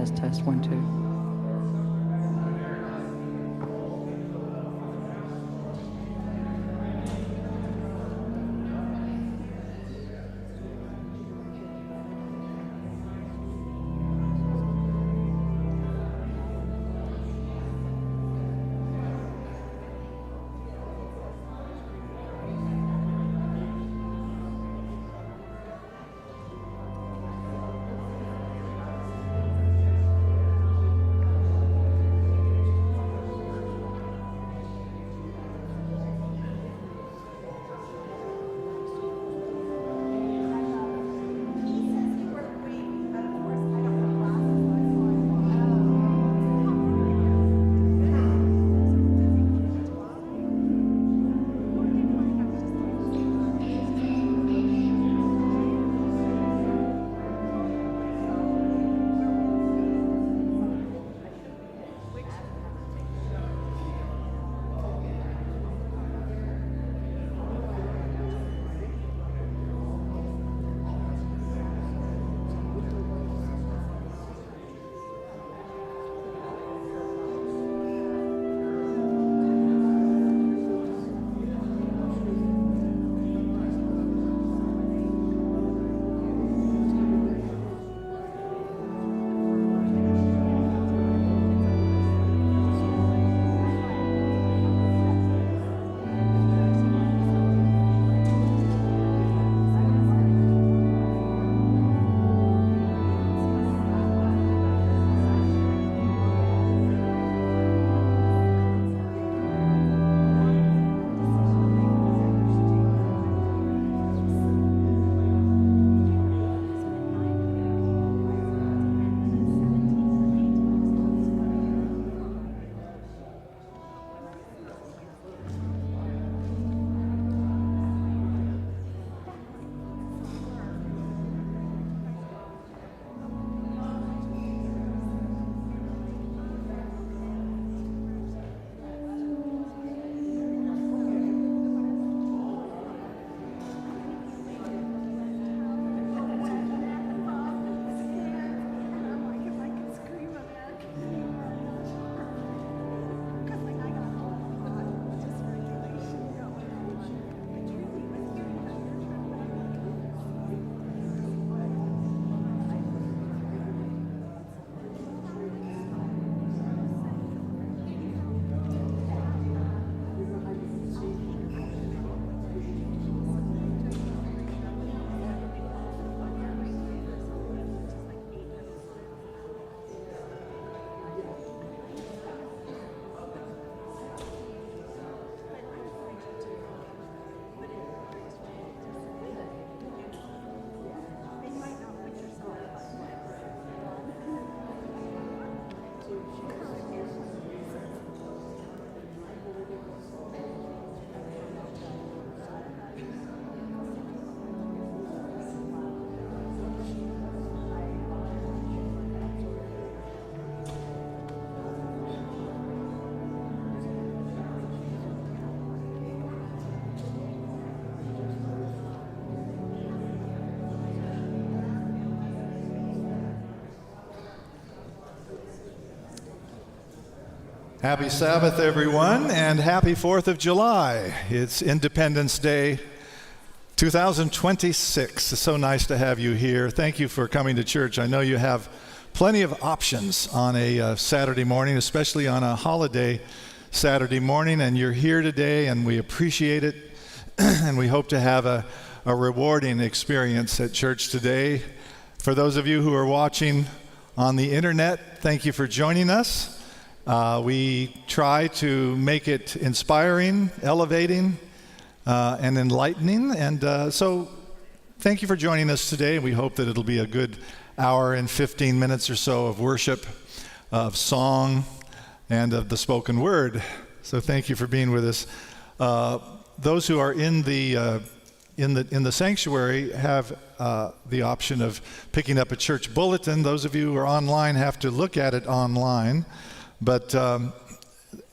test, 1, 2. Happy Sabbath, everyone, and happy 4th of July. It's Independence Day 2026. It's so nice to have you here. Thank you for coming to church. I know you have plenty of options on a Saturday morning, especially on a holiday Saturday morning, and you're here today, and we appreciate it, and we hope to have a rewarding experience at church today. For those of you who are watching on the internet, thank you for joining us. We try to make it inspiring, elevating, and enlightening. And so thank you for joining us today. We hope that it'll be a good hour and 15 minutes or so of worship, of song, and of the spoken word. So thank you for being with us. Those who are in the sanctuary have the option of picking up a church bulletin. Those of you who are online have to look at it online. But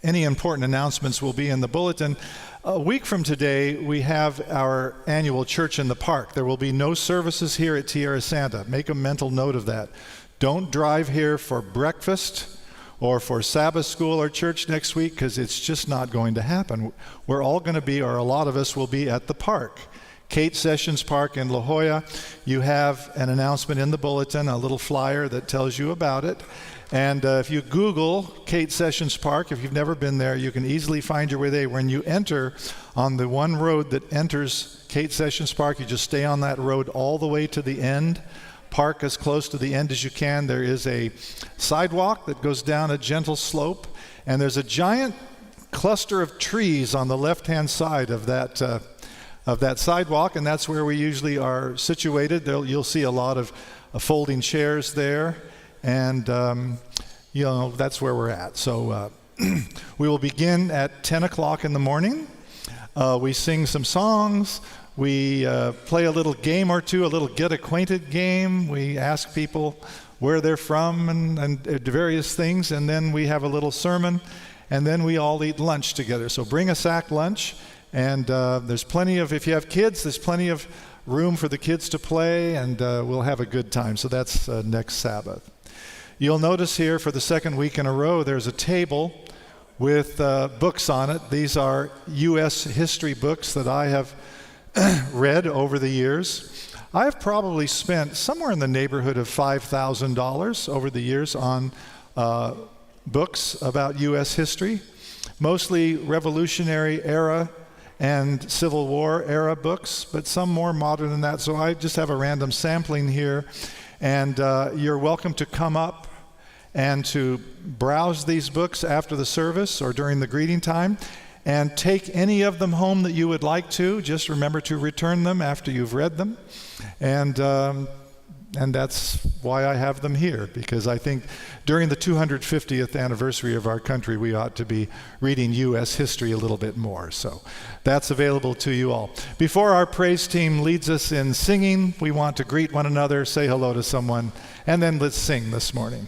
any important announcements will be in the bulletin. A week from today, we have our annual Church in the Park. There will be no services here at Tierra Santa. Make a mental note of that. Don't drive here for breakfast or for Sabbath school or church next week, because it's just not going to happen. We're all going to be, or a lot of us will be, at the park. Kate Sessions Park in La Jolla. You have an announcement in the bulletin, a little flyer that tells you about it. And if you Google Kate Sessions Park, if you've never been there, you can easily find your way there. When you enter on the one road that enters Kate Sessions Park, you just stay on that road all the way to the end. Park as close to the end as you can. There is a sidewalk that goes down a gentle slope, and there's a giant cluster of trees on the left-hand side of that sidewalk, and that's where we usually are situated. You'll see a lot of folding chairs there, and that's where we're at. So we will begin at 10 o'clock in the morning. We sing some songs. We play a little game or two, a little get acquainted game. We ask people where they're from and various things, and then we have a little sermon, and then we all eat lunch together. So bring a sack lunch, and there's plenty of, if you have kids, there's plenty of room for the kids to play, and we'll have a good time. So that's next Sabbath. You'll notice here for the second week in a row, there's a table with books on it. These are U.S. history books that I have read over the years. I've probably spent somewhere in the neighborhood of $5,000 over the years on books about U.S. history, mostly Revolutionary era and Civil War era books, but some more modern than that. So I just have a random sampling here, and you're welcome to come up and to browse these books after the service or during the greeting time, and take any of them home that you would like to. Just remember to return them after you've read them. And that's why I have them here, because I think during the 250th anniversary of our country, we ought to be reading U.S. history a little bit more. So that's available to you all. Before our praise team leads us in singing, we want to greet one another, say hello to someone, and then let's sing this morning.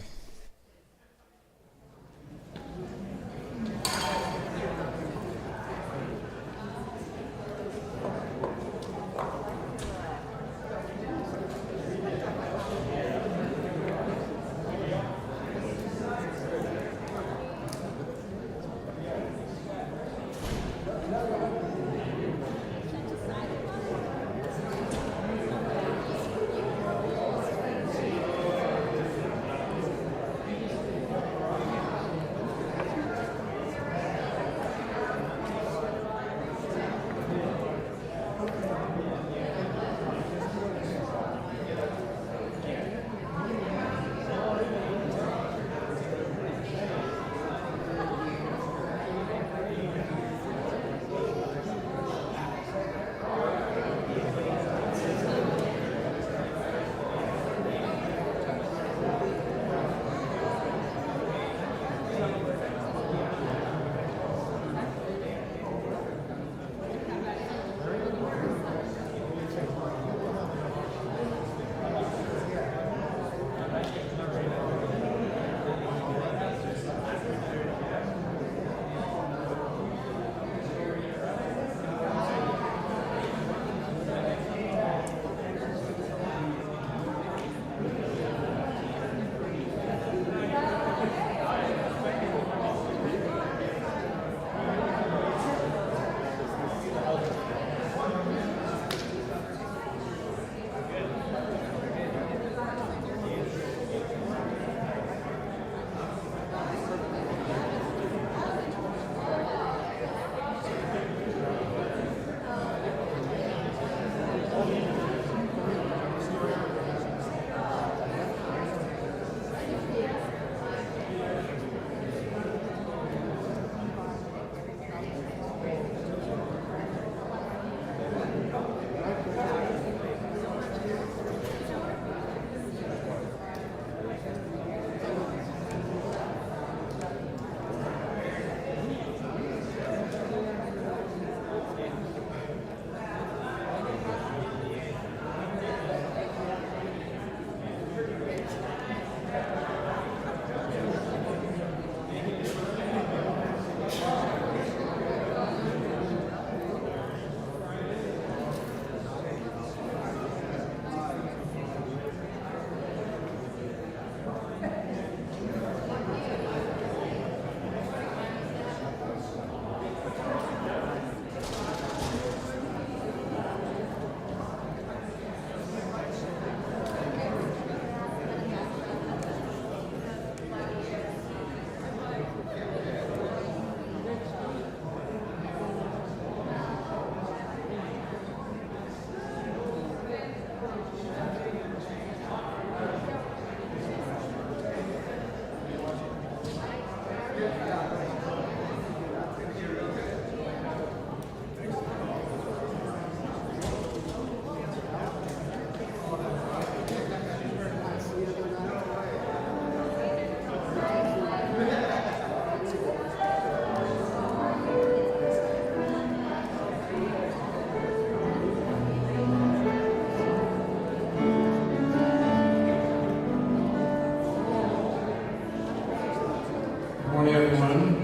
morning, everyone.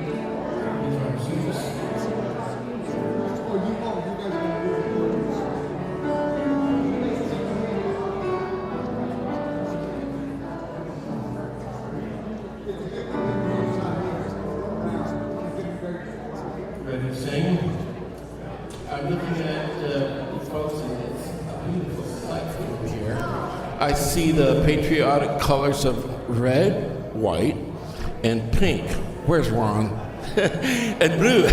Ready to sing? I'm looking at the folks, and it's a beautiful sight over here. I see the patriotic colors of red, white, and pink. Where's Ron? And blue.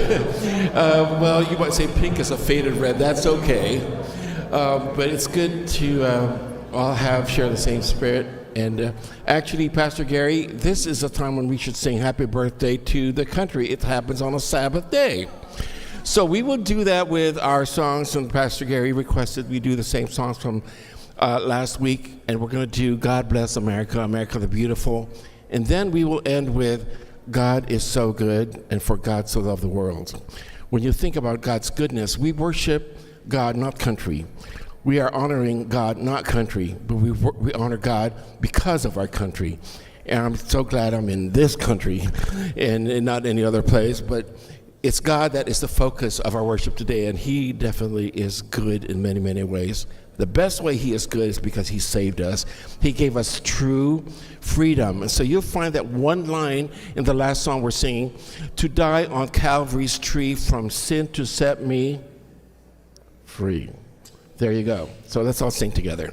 Well, you might say pink is a faded red. That's okay. But it's good to all share the same spirit. And actually, Pastor Gary, this is a time when we should sing happy birthday to the country. It happens on a Sabbath day. So we will do that with our songs, and Pastor Gary requested we do the same songs from last week, and we're going to do God Bless America, America the Beautiful, and then we will end with God is so good, and for God so loved the world. When you think about God's goodness, we worship God, not country. We are honoring God, not country, but we honor God because of our country. And I'm so glad I'm in this country and not any other place, but it's God that is the focus of our worship today, and He definitely is good in many, many ways. The best way He is good is because He saved us. He gave us true freedom. And so you'll find that one line in the last song we're singing, to die on Calvary's tree from sin to set me free. There you go. So let's all sing together.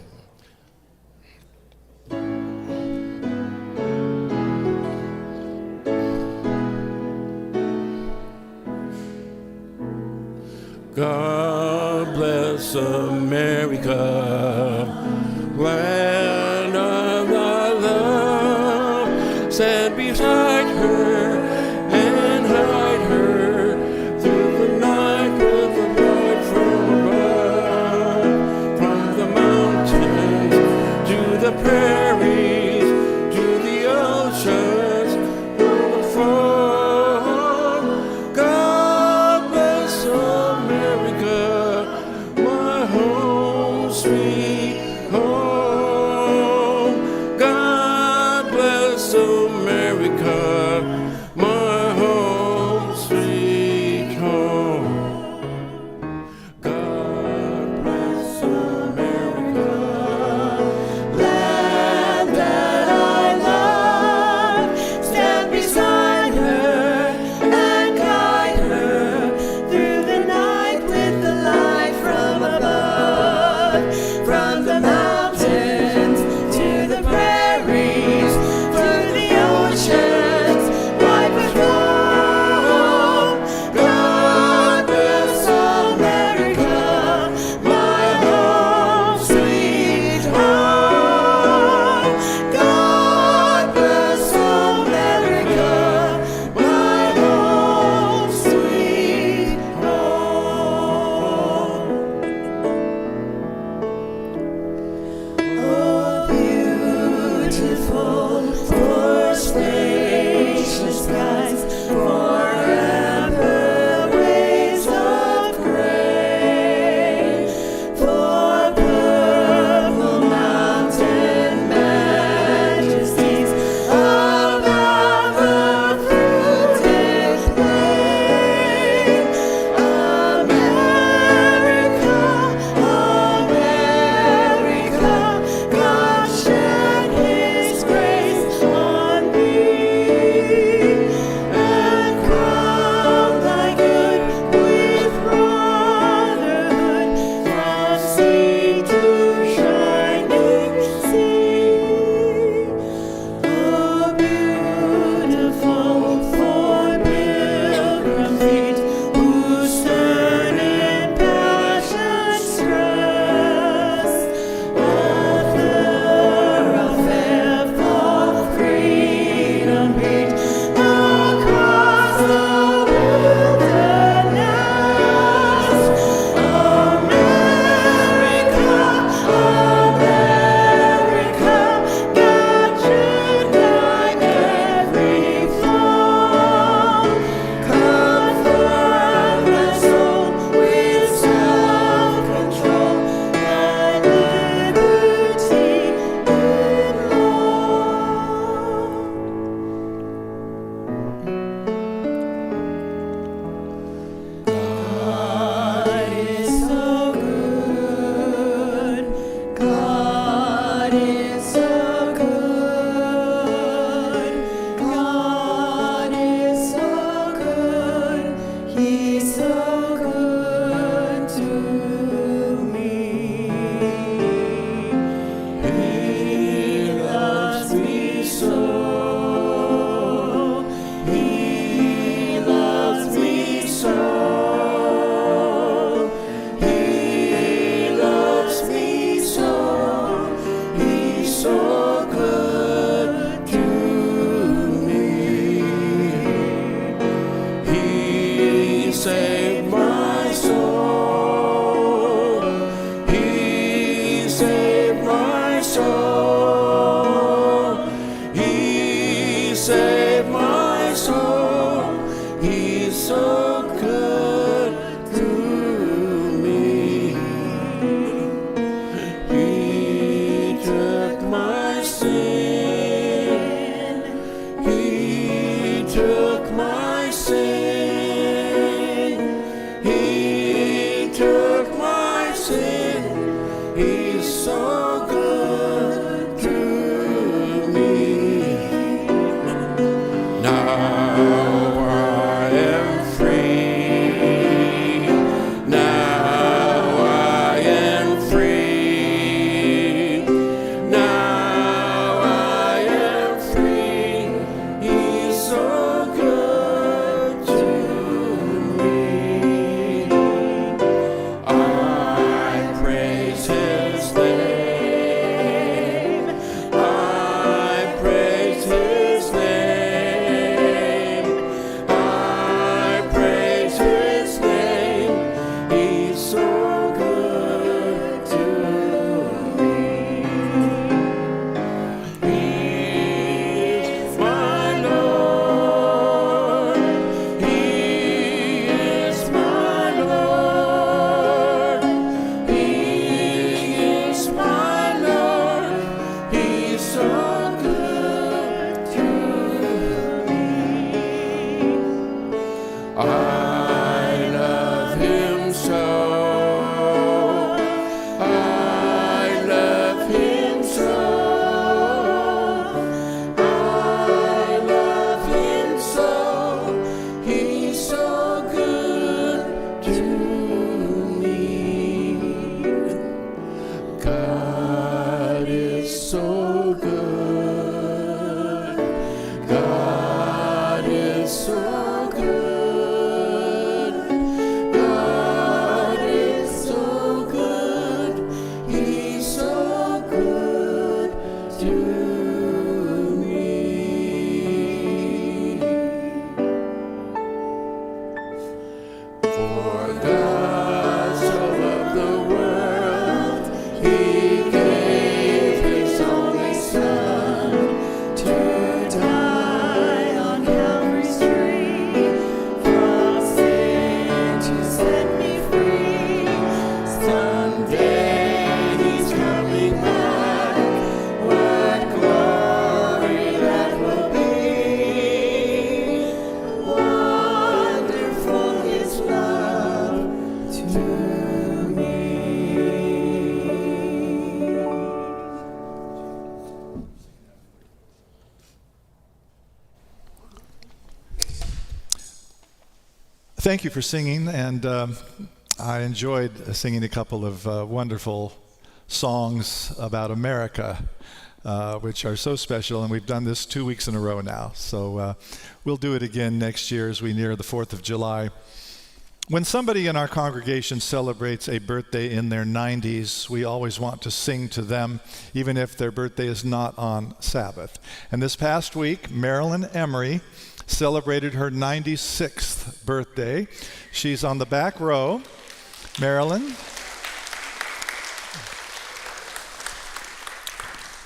God bless America, land of the love. Stand beside her and hide her through the night with the light from above. From the mountains to the prairies, to the oceans, to the fall. God bless America, my home, sweet home. God bless America, my home, sweet home. God bless America, land that I love. Stand beside her and guide her through the night with the light from above. From the mountains to the prairies, to the oceans, wide with foam. God bless America, my home, sweet home. God bless America, my home, sweet home. Oh, beautiful, for spacious skies, for amber waves of gray, for purple mountain majesties above the fruited plain. America, America, God shed His grace on thee. so good. God is so good. God is so good. He's so good to me. For God so loved the world, He gave His only Son to die on Calvary's tree, from sin to set me free. Someday He's coming back. What glory that will be! Wonderful His love to me. Thank you for singing, and I enjoyed singing a couple of wonderful songs about America, which are so special, and we've done this 2 weeks in a row now. So we'll do it again next year as we near the 4th of July. When somebody in our congregation celebrates a birthday in their 90s, we always want to sing to them, even if their birthday is not on Sabbath. And this past week, Marilyn Emery celebrated her 96th birthday. She's on the back row. Marilyn.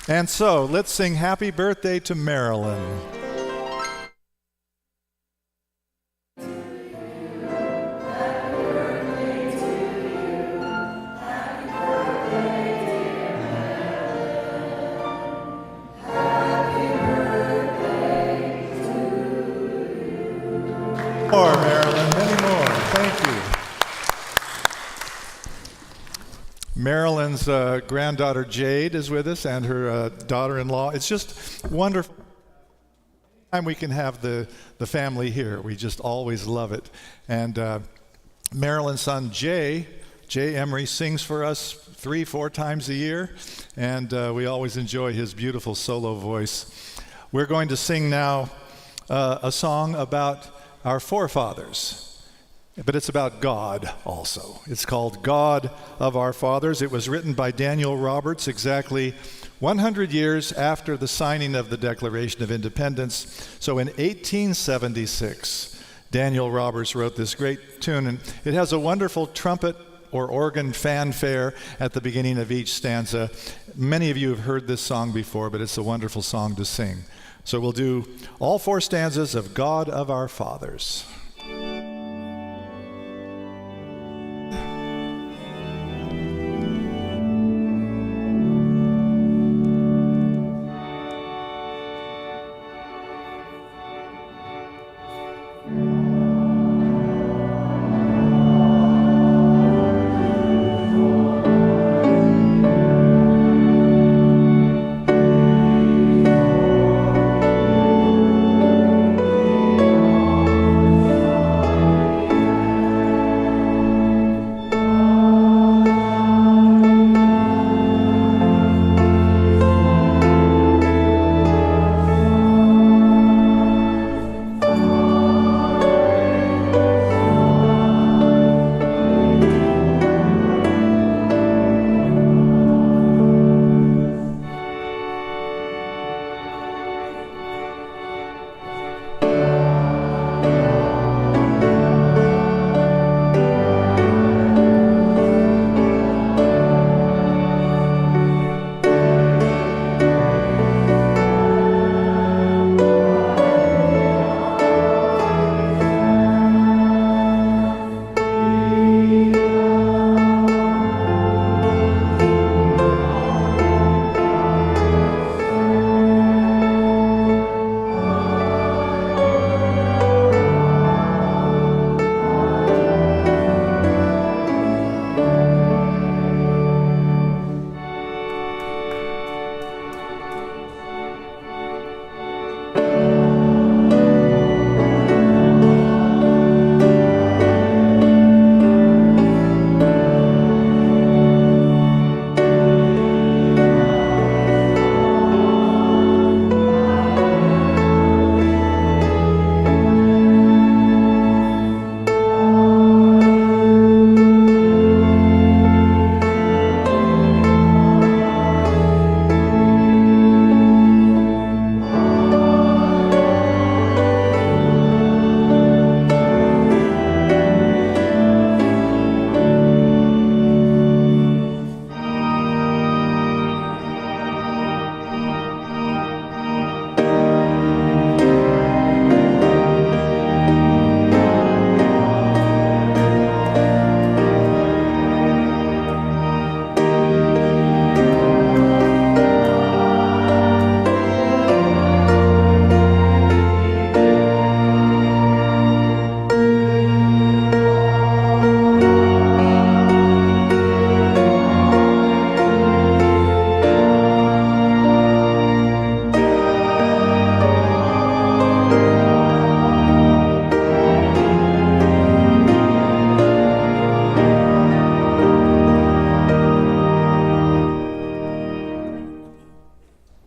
And so, let's sing happy birthday to Marilyn. More, Marilyn, many more. Thank you. Marilyn's granddaughter Jade is with us, and her daughter-in-law. It's just wonderful. Time we can have the family here. We just always love it. And Marilyn's son Jay Emery sings for us 3-4 times a year, and we always enjoy his beautiful solo voice. We're going to sing now a song about our forefathers, but it's about God also. It's called God of Our Fathers. It was written by Daniel Roberts exactly 100 years after the signing of the Declaration of Independence. So in 1876, Daniel Roberts wrote this great tune, and it has a wonderful trumpet or organ fanfare at the beginning of each stanza. Many of you have heard this song before, but it's a wonderful song to sing. So we'll do all 4 stanzas of God of Our Fathers.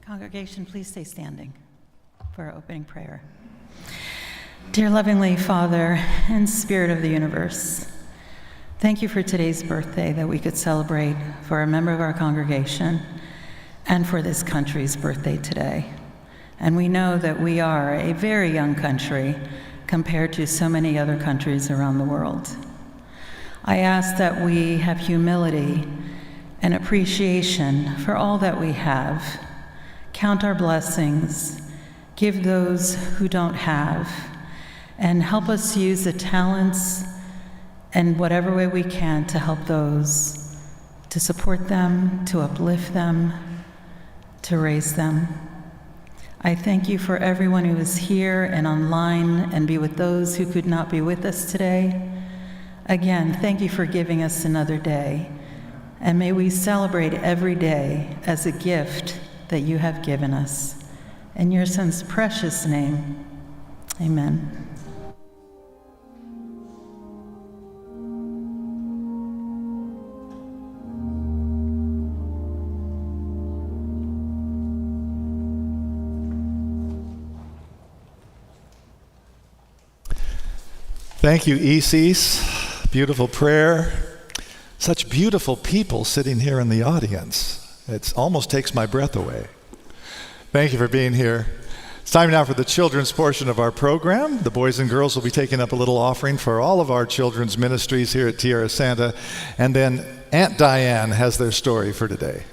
Congregation, please stay standing for our opening prayer. Dear lovingly Father and Spirit of the universe, thank you for today's birthday that we could celebrate for a member of our congregation and for this country's birthday today. And we know that we are a very young country compared to so many other countries around the world. I ask that we have humility and appreciation for all that we have, count our blessings, give those who don't have, and help us use the talents and whatever way we can to help those, to support them, to uplift them, to raise them. I thank you for everyone who is here and online and be with those who could not be with us today. Again, thank you for giving us another day, and may we celebrate every day as a gift that you have given us. In your Son's precious name, amen. Thank you, Isis. Beautiful prayer. Such beautiful people sitting here in the audience. It almost takes my breath away. Thank you for being here. It's time now for the children's portion of our program. The boys and girls will be taking up a little offering for all of our children's ministries here at Tierra Santa. And then Aunt Diane has their story for today.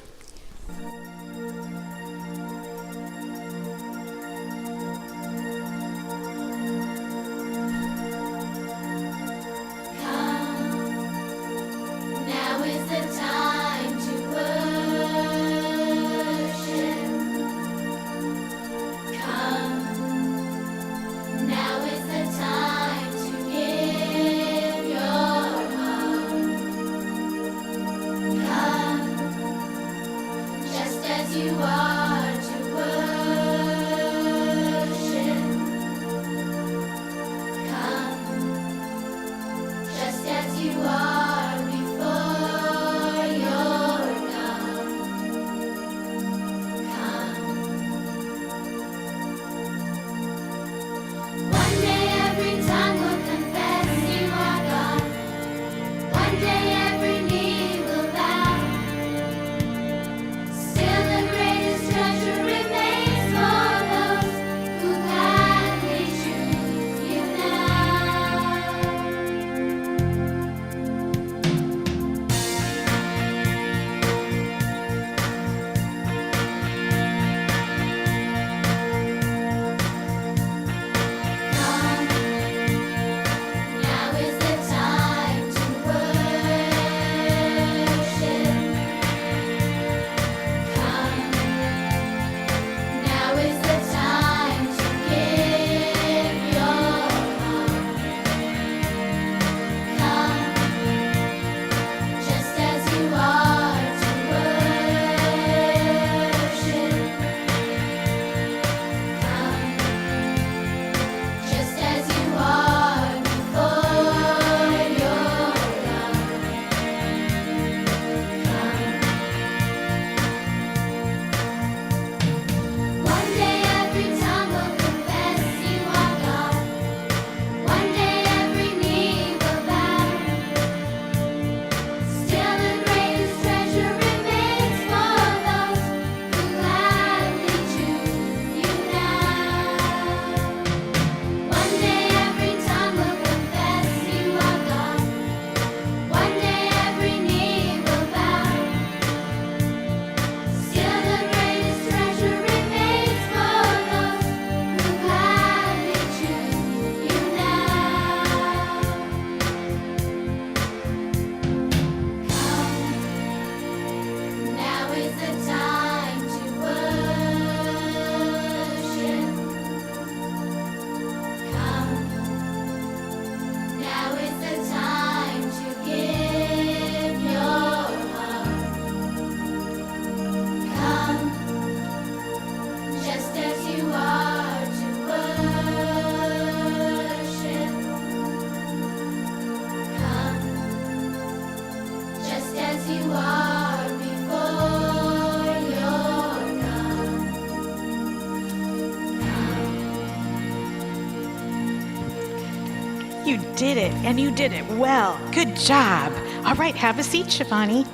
You did it, and you did it well. Good job. All right, have a seat, Shivani.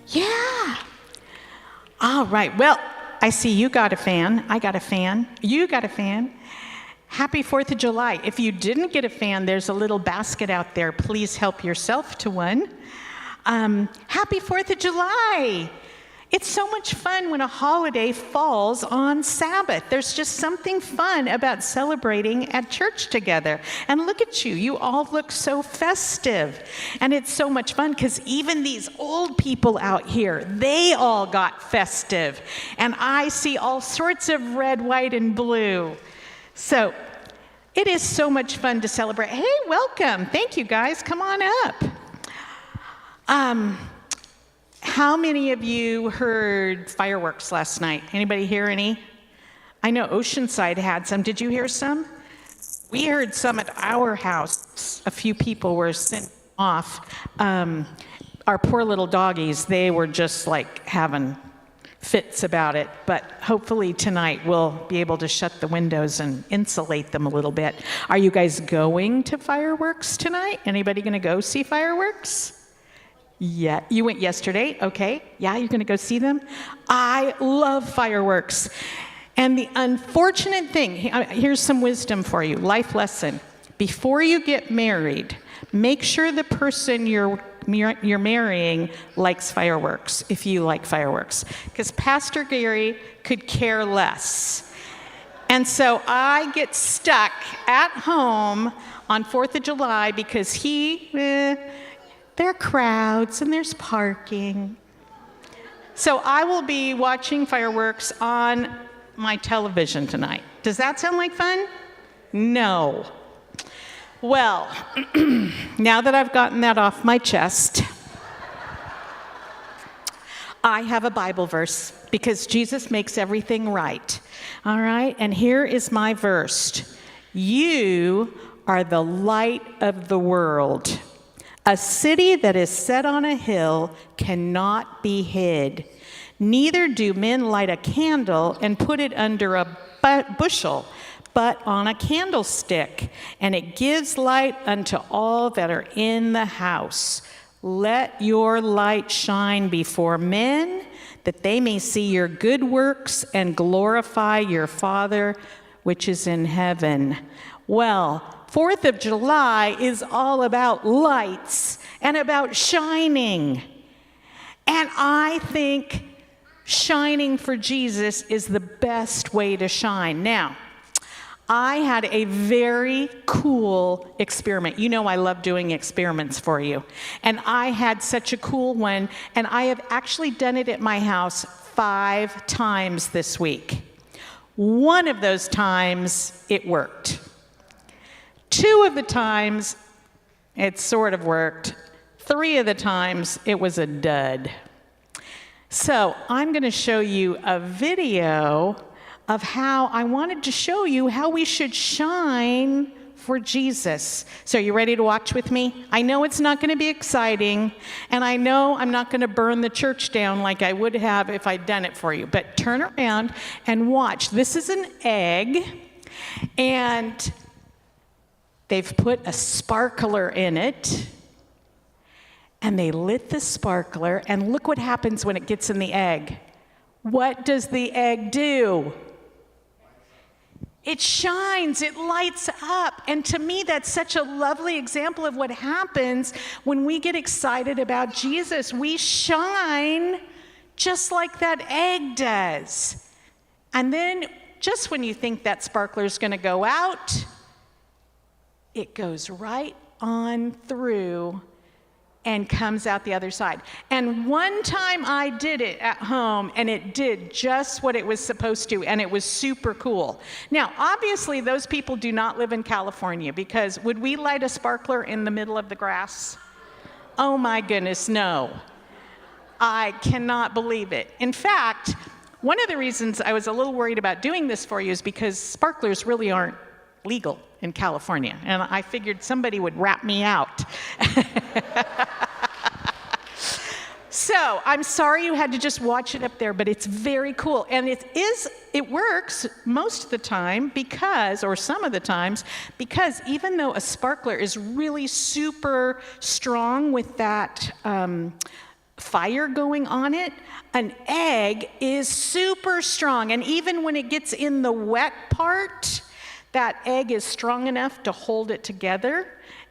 Yeah. All right, well, I see you got a fan. I got a fan. You got a fan. Happy 4th of July. If you didn't get a fan, there's a little basket out there. Please help yourself to one. Happy 4th of July. It's so much fun when a holiday falls on Sabbath. There's just something fun about celebrating at church together. And look at you, you all look so festive. And it's so much fun because even these old people out here, they all got festive. And I see all sorts of red, white, and blue. So it is so much fun to celebrate. Hey, welcome. Thank you, guys. Come on up. How many of you heard fireworks last night? Anybody hear any? I know Oceanside had some. Did you hear some? We heard some at our house. A few people were sent off. Our poor little doggies, they were just like having fits about it. But hopefully tonight we'll be able to shut the windows and insulate them a little bit. Are you guys going to fireworks tonight? Anybody going to go see fireworks? Yeah, you went yesterday, okay. Yeah, you're gonna go see them? I love fireworks. And the unfortunate thing, here's some wisdom for you, life lesson. Before you get married, make sure the person you're marrying likes fireworks, if you like fireworks. Because Pastor Gary could care less. And so I get stuck at home on 4th of July because there are crowds and there's parking. So I will be watching fireworks on my television tonight. Does that sound like fun? No. Well, now that I've gotten that off my chest, I have a Bible verse because Jesus makes everything right. All right, and here is my verse. You are the light of the world. A city that is set on a hill cannot be hid. Neither do men light a candle and put it under a bushel, but on a candlestick, and it gives light unto all that are in the house. Let your light shine before men, that they may see your good works and glorify your Father which is in heaven. Well, 4th of July is all about lights and about shining. And I think shining for Jesus is the best way to shine. Now, I had a very cool experiment. You know I love doing experiments for you. And I had such a cool one, and I have actually done it at my house 5 times this week. One of those times, it worked. 2 of the times, it sort of worked. 3 of the times, it was a dud. So I'm going to show you a video of how I wanted to show you how we should shine for Jesus. So are you ready to watch with me? I know it's not going to be exciting, and I know I'm not going to burn the church down like I would have if I'd done it for you, but turn around and watch. This is an egg, and they've put a sparkler in it, and they lit the sparkler, and look what happens when it gets in the egg. What does the egg do? It shines, it lights up. And to me, that's such a lovely example of what happens when we get excited about Jesus. We shine just like that egg does. And then just when you think that sparkler is going to go out, it goes right on through and comes out the other side. And one time I did it at home, and it did just what it was supposed to, and it was super cool. Now, obviously, those people do not live in California, because would we light a sparkler in the middle of the grass? Oh my goodness, no. I cannot believe it. In fact, one of the reasons I was a little worried about doing this for you is because sparklers really aren't legal in California, and I figured somebody would rat me out. So I'm sorry you had to just watch it up there, but it's very cool. And it works most of the time because, or some of the times, because even though a sparkler is really super strong with that fire going on it, an egg is super strong. And even when it gets in the wet part, that egg is strong enough to hold it together.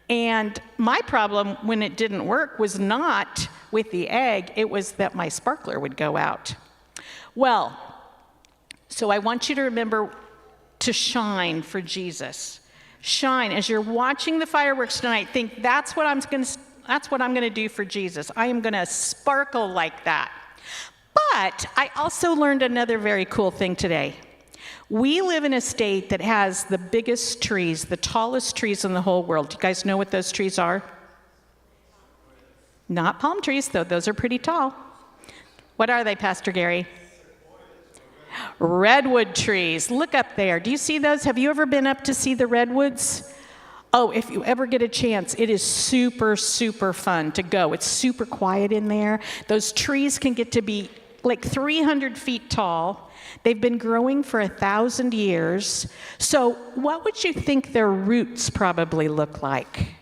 And my problem when it didn't work was not with the egg, it was that my sparkler would go out. Well, so I want you to remember to shine for Jesus. Shine. As you're watching the fireworks tonight, think that's what I'm going to do for Jesus. I am going to sparkle like that. But I also learned another very cool thing today. We live in a state that has the biggest trees, the tallest trees in the whole world. Do you guys know what those trees are? Not palm trees, though. Those are pretty tall. What are they, Pastor Gary? Redwood trees. Look up there. Do you see those? Have you ever been up to see the redwoods? Oh, if you ever get a chance, it is super, super fun to go. It's super quiet in there. Those trees can get to be like 300 feet tall. They've been growing for 1,000 years. So what would you think their roots probably look like?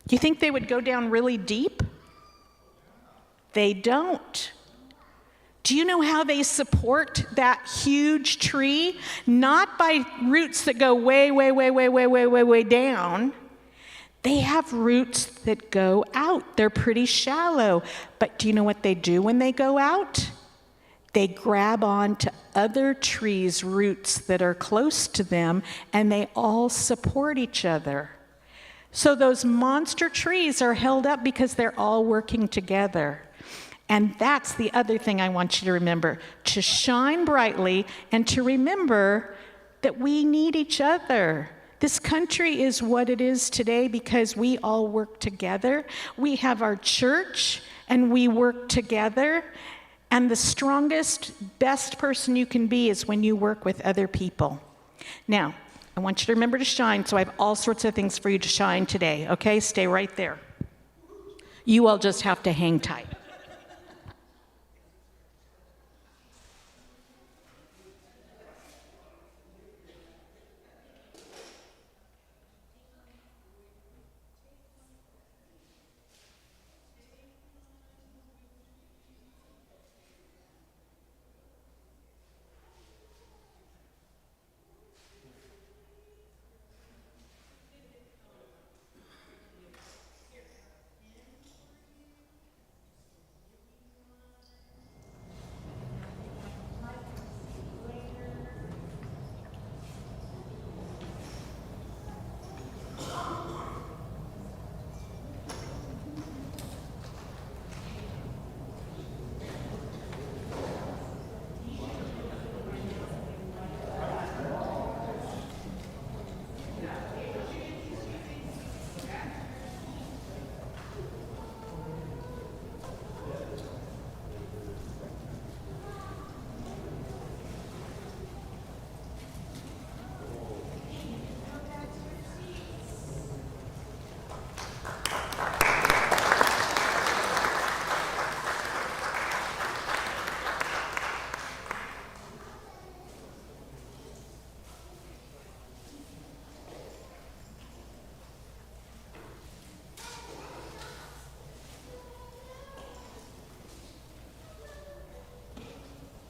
Do you think they would go down really deep? They don't. Do you know how they support that huge tree? Not by roots that go way, way, way, way, way, way, way, way down. They have roots that go out. They're pretty shallow. But do you know what they do when they go out? They grab on to other trees' roots that are close to them, and they all support each other. So those monster trees are held up because they're all working together. And that's the other thing I want you to remember, to shine brightly and to remember that we need each other. This country is what it is today because we all work together. We have our church and we work together. And the strongest, best person you can be is when you work with other people. Now, I want you to remember to shine, so I have all sorts of things for you to shine today, okay? Stay right there. You all just have to hang tight.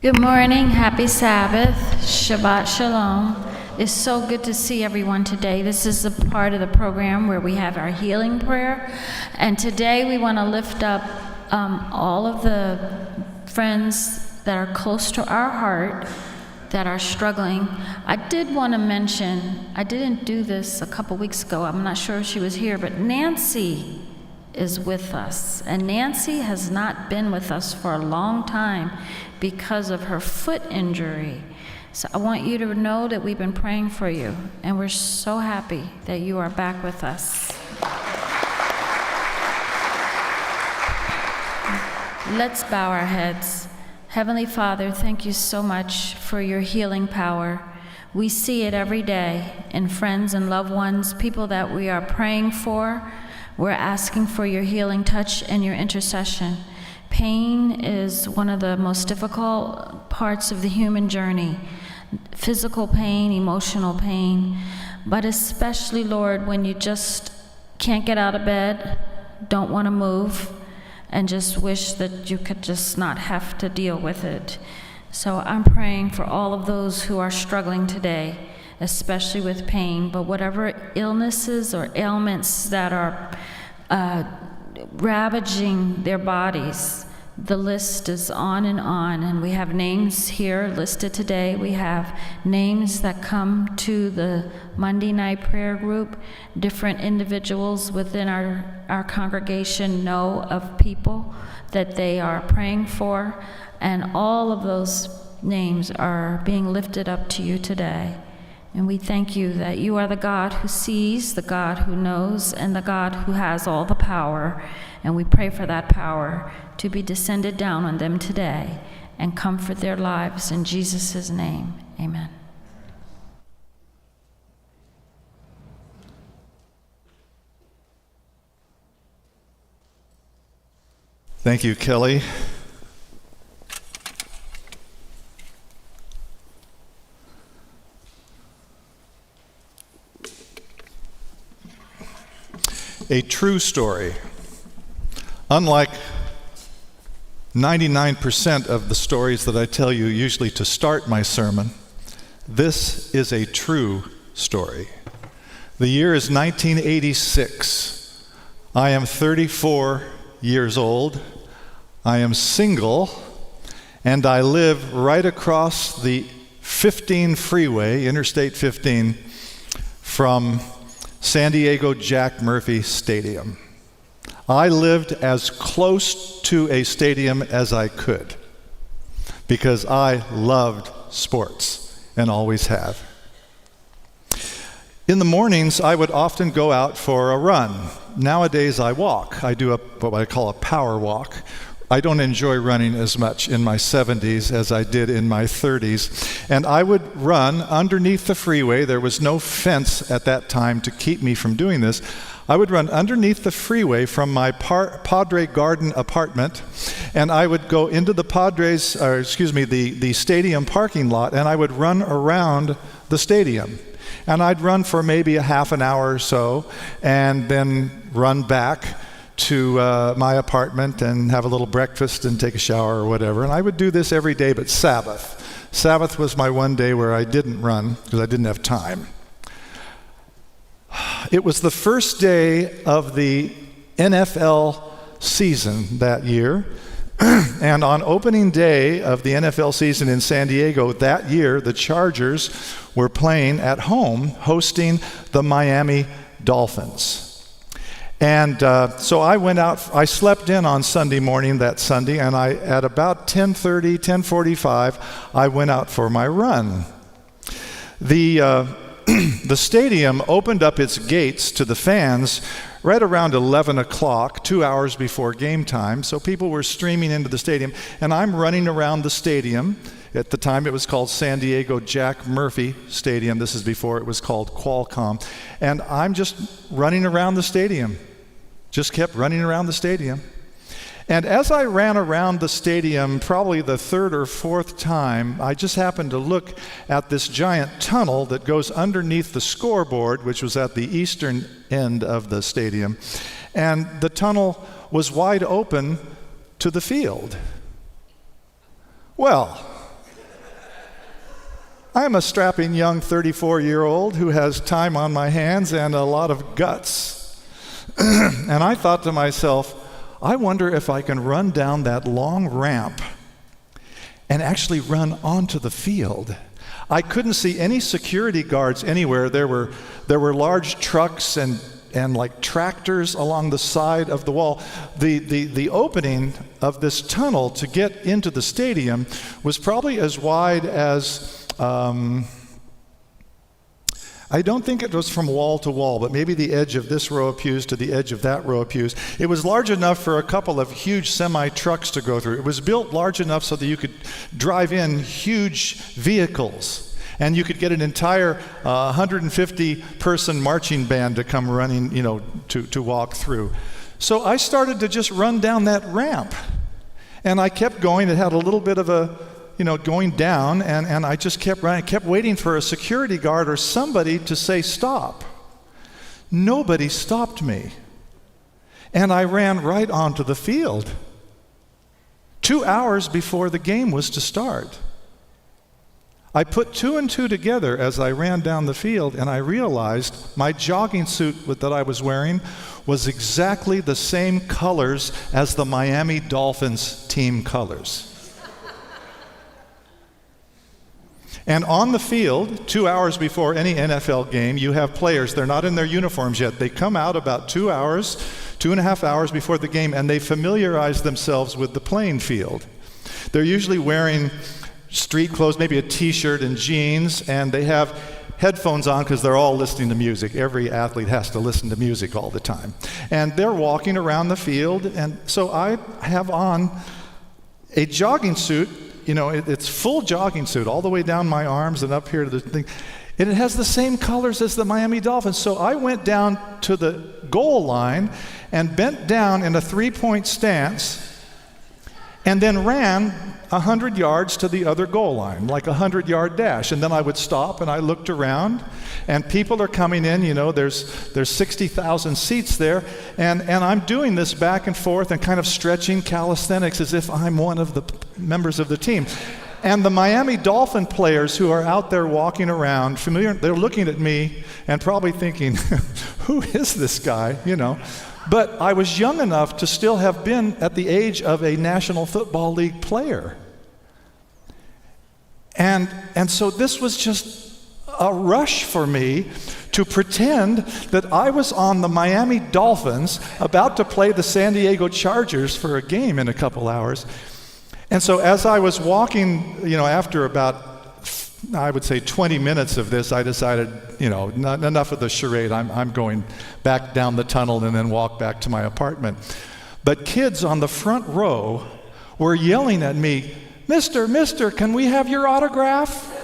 Good morning, happy Sabbath, Shabbat Shalom. It's so good to see everyone today. This is the part of the program where we have our healing prayer. And today we want to lift up all of the friends that are close to our heart that are struggling. I did want to mention, I didn't do this a couple weeks ago. I'm not sure if she was here, but Nancy is with us. And Nancy has not been with us for a long time because of her foot injury. So I want you to know that we've been praying for you, and we're so happy that you are back with us. Let's bow our heads. Heavenly Father, thank you so much for your healing power. We see it every day in friends and loved ones, people that we are praying for. We're asking for your healing touch and your intercession. Pain is one of the most difficult parts of the human journey. Physical pain, emotional pain, but especially, Lord, when you just can't get out of bed, don't want to move, and just wish that you could just not have to deal with it. So I'm praying for all of those who are struggling today, especially with pain, but whatever illnesses or ailments that are ravaging their bodies. The list is on, and we have names here listed today. We have names that come to the Monday night prayer group. Different individuals within our congregation know of people that they are praying for, and all of those names are being lifted up to you today. And we thank you that you are the God who sees, the God who knows, and the God who has all the power. And we pray for that power to be descended down on them today and comfort their lives in Jesus' name. Amen. Thank you, Kelly. A true story. Unlike 99% of the stories that I tell you usually to start my sermon, this is a true story. The year is 1986. I am 34 years old. I am single, and I live right across the 15 freeway, Interstate 15, from San Diego Jack Murphy Stadium. I lived as close to a stadium as I could because I loved sports and always have. In the mornings, I would often go out for a run. Nowadays, I walk. I do what I call a power walk. I don't enjoy running as much in my 70s as I did in my 30s. And I would run underneath the freeway. There was no fence at that time to keep me from doing this. I would run underneath the freeway from my Padre Garden apartment, and I would go into the the stadium parking lot, and I would run around the stadium. And I'd run for maybe a half an hour or so, and then run back to my apartment and have a little breakfast and take a shower or whatever. And I would do this every day but Sabbath. Sabbath was my one day where I didn't run because I didn't have time. It was the first day of the NFL season that year. And on opening day of the NFL season in San Diego that year, the Chargers were playing at home, hosting the Miami Dolphins. And so I went out, I slept in on Sunday morning that Sunday, and at about 10:30, 10:45, I went out for my run. The stadium opened up its gates to the fans right around 11 o'clock, 2 hours before game time, so people were streaming into the stadium, and I'm running around the stadium. At the time, it was called San Diego Jack Murphy Stadium. This is before it was called Qualcomm. And I'm just running around the stadium. Just kept running around the stadium. And as I ran around the stadium, probably the third or fourth time, I just happened to look at this giant tunnel that goes underneath the scoreboard, which was at the eastern end of the stadium. And the tunnel was wide open to the field. Well, I'm a strapping young 34-year-old who has time on my hands and a lot of guts. And I thought to myself, I wonder if I can run down that long ramp and actually run onto the field. I couldn't see any security guards anywhere. There were large trucks and like tractors along the side of the wall. The opening of this tunnel to get into the stadium was probably as wide as I don't think it was from wall to wall, but maybe the edge of this row of pews to the edge of that row of pews. It was large enough for a couple of huge semi-trucks to go through. It was built large enough so that you could drive in huge vehicles. And you could get an entire 150-person marching band to come running, to walk through. So I started to just run down that ramp. And I kept going. It had a little bit of a, going down, and I just kept running. I kept waiting for a security guard or somebody to say stop. Nobody stopped me. And I ran right onto the field 2 hours before the game was to start. I put 2 and 2 together as I ran down the field, and I realized my jogging suit that I was wearing was exactly the same colors as the Miami Dolphins team colors. And on the field, 2 hours before any NFL game, you have players. They're not in their uniforms yet. They come out about 2 hours, 2.5 hours before the game, and they familiarize themselves with the playing field. They're usually wearing street clothes, maybe a t-shirt and jeans, and they have headphones on because they're all listening to music. Every athlete has to listen to music all the time. And they're walking around the field, and so I have on a jogging suit. It's full jogging suit all the way down my arms and up here to the thing. And it has the same colors as the Miami Dolphins. So I went down to the goal line and bent down in a 3-point stance and then ran 100 yards to the other goal line, like a 100-yard dash. And then I would stop and I looked around, and people are coming in. There's 60,000 seats there, and I'm doing this back and forth and kind of stretching calisthenics as if I'm one of the members of the team. And the Miami Dolphin players who are out there walking around, they're looking at me and probably thinking, who is this guy, But I was young enough to still have been at the age of a National Football League player. And so this was just a rush for me to pretend that I was on the Miami Dolphins about to play the San Diego Chargers for a game in a couple hours. And so as I was walking, after about, I would say 20 minutes of this, I decided, not enough of the charade. I'm going back down the tunnel and then walk back to my apartment. But kids on the front row were yelling at me, Mister, can we have your autograph?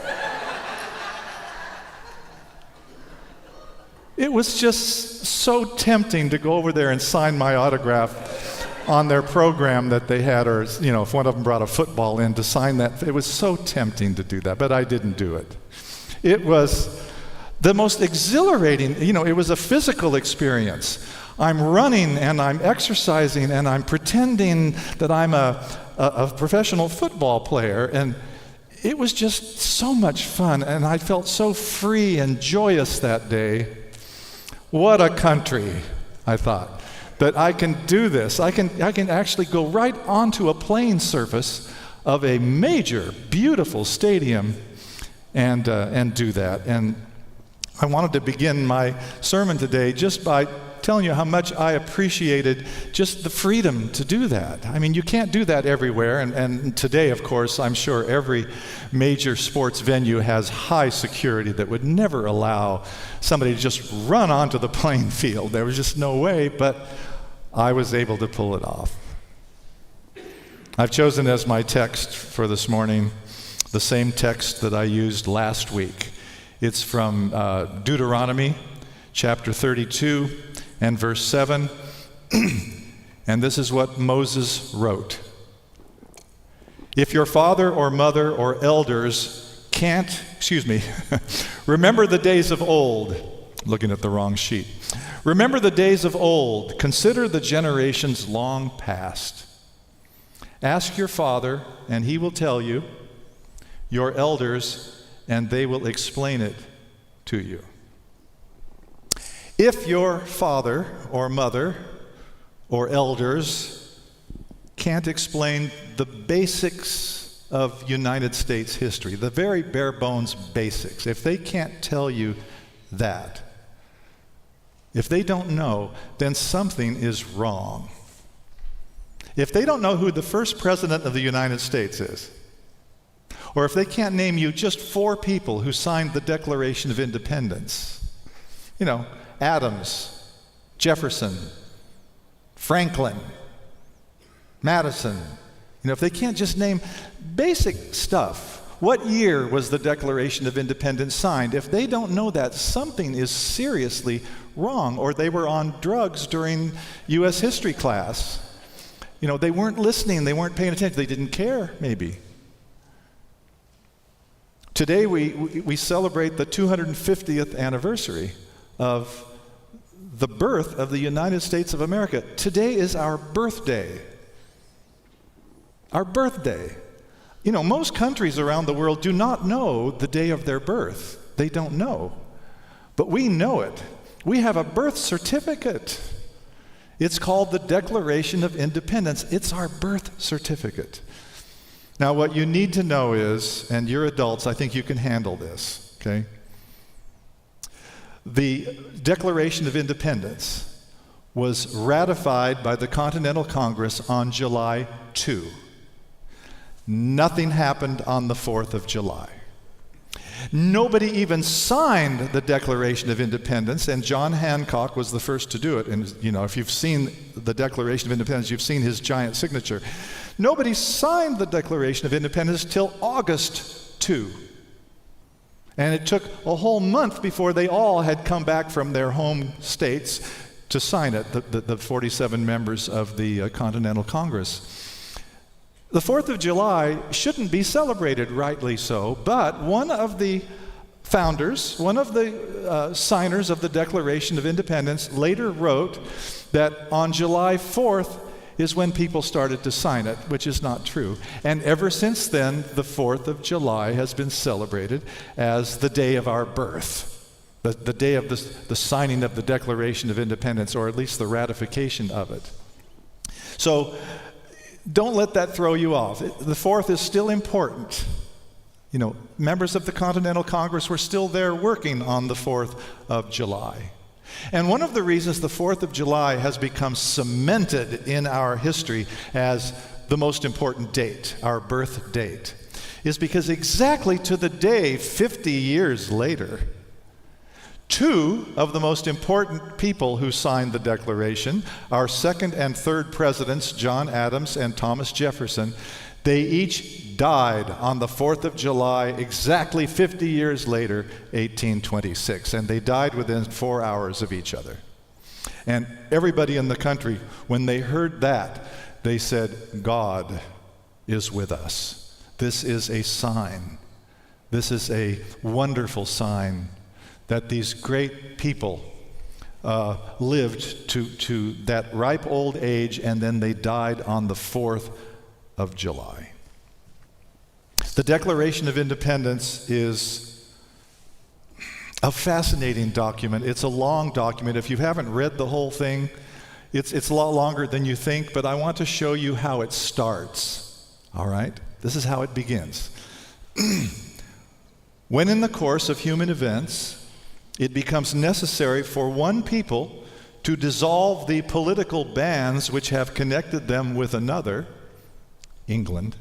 It was just so tempting to go over there and sign my autograph on their program that they had, or if one of them brought a football in to sign that. It was so tempting to do that, but I didn't do it. It was the most exhilarating, it was a physical experience. I'm running and I'm exercising and I'm pretending that I'm a professional football player, and it was just so much fun, and I felt so free and joyous that day. What a country, I thought, that I can do this. I can actually go right onto a playing surface of a major, beautiful stadium and do that. And I wanted to begin my sermon today just by telling you how much I appreciated just the freedom to do that. I mean, you can't do that everywhere, and today, of course, I'm sure every major sports venue has high security that would never allow somebody to just run onto the playing field. There was just no way, but I was able to pull it off. I've chosen as my text for this morning the same text that I used last week. It's from Deuteronomy chapter 32 and verse 7. And this is what Moses wrote. If your father or mother or elders can't, remember the days of old. Looking at the wrong sheet. Remember the days of old. Consider the generations long past. Ask your father, and he will tell you, your elders, and they will explain it to you. If your father or mother or elders can't explain the basics of United States history, the very bare bones basics, if they can't tell you that, if they don't know, then something is wrong. If they don't know who the first president of the United States is, or if they can't name you just 4 people who signed the Declaration of Independence, Adams, Jefferson, Franklin, Madison, if they can't just name basic stuff, What year was the Declaration of Independence signed? If they don't know that, something is seriously wrong, or they were on drugs during U.S. history class. You know, they weren't listening, they weren't paying attention, they didn't care, maybe. Today we celebrate the 250th anniversary of the birth of the United States of America. Today is our birthday. Our birthday. You know, most countries around the world do not know the day of their birth. They don't know. But we know it. We have a birth certificate. It's called the Declaration of Independence. It's our birth certificate. Now, what you need to know is, and you're adults, I think you can handle this, okay? The Declaration of Independence was ratified by the Continental Congress on July 2. Nothing happened on the 4th of July. Nobody even signed the Declaration of Independence, and John Hancock was the first to do it. And, you know, if you've seen the Declaration of Independence, you've seen his giant signature. Nobody signed the Declaration of Independence till August 2. And it took a whole month before they all had come back from their home states to sign it, the 47 members of the Continental Congress. The 4th of July shouldn't be celebrated, rightly so, but one of the founders, one of the signers of the Declaration of Independence later wrote that on July 4th is when people started to sign it, which is not true. And ever since then, the 4th of July has been celebrated as the day of our birth, the day of the signing of the Declaration of Independence, or at least the ratification of it. So, don't let that throw you off. The 4th is still important. You know, members of the Continental Congress were still there working on the 4th of July. And one of the reasons the 4th of July has become cemented in our history as the most important date, our birth date, is because exactly to the day 50 years later, two of the most important people who signed the Declaration, our second and third presidents, John Adams and Thomas Jefferson, they each died on the 4th of July, exactly 50 years later, 1826. And they died within 4 hours of each other. And everybody in the country, when they heard that, they said, God is with us. This is a sign. This is a wonderful sign that these great people lived to that ripe old age, and then they died on the 4th of July. The Declaration of Independence is a fascinating document. It's a long document. If you haven't read the whole thing, it's a lot longer than you think, but I want to show you how it starts. All right? This is how it begins. When in the course of human events, it becomes necessary for one people to dissolve the political bands which have connected them with another, England,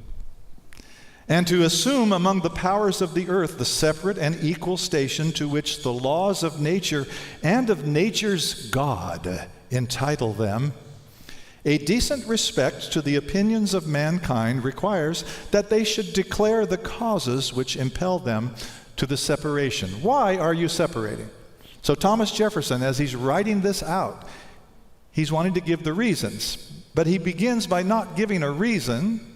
and to assume among the powers of the earth the separate and equal station to which the laws of nature and of nature's God entitle them, a decent respect to the opinions of mankind requires that they should declare the causes which impel them to the separation. Why are you separating? So Thomas Jefferson, as he's writing this out, he's wanting to give the reasons, but he begins by not giving a reason.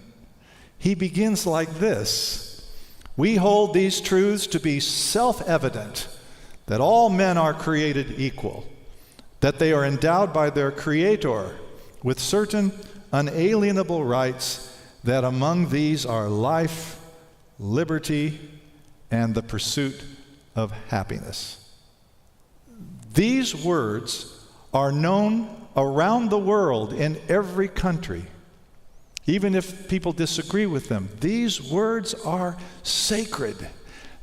He begins like this: we hold these truths to be self-evident, that all men are created equal, that they are endowed by their Creator with certain unalienable rights, that among these are life, liberty, and the pursuit of happiness. These words are known around the world in every country, even if people disagree with them. These words are sacred.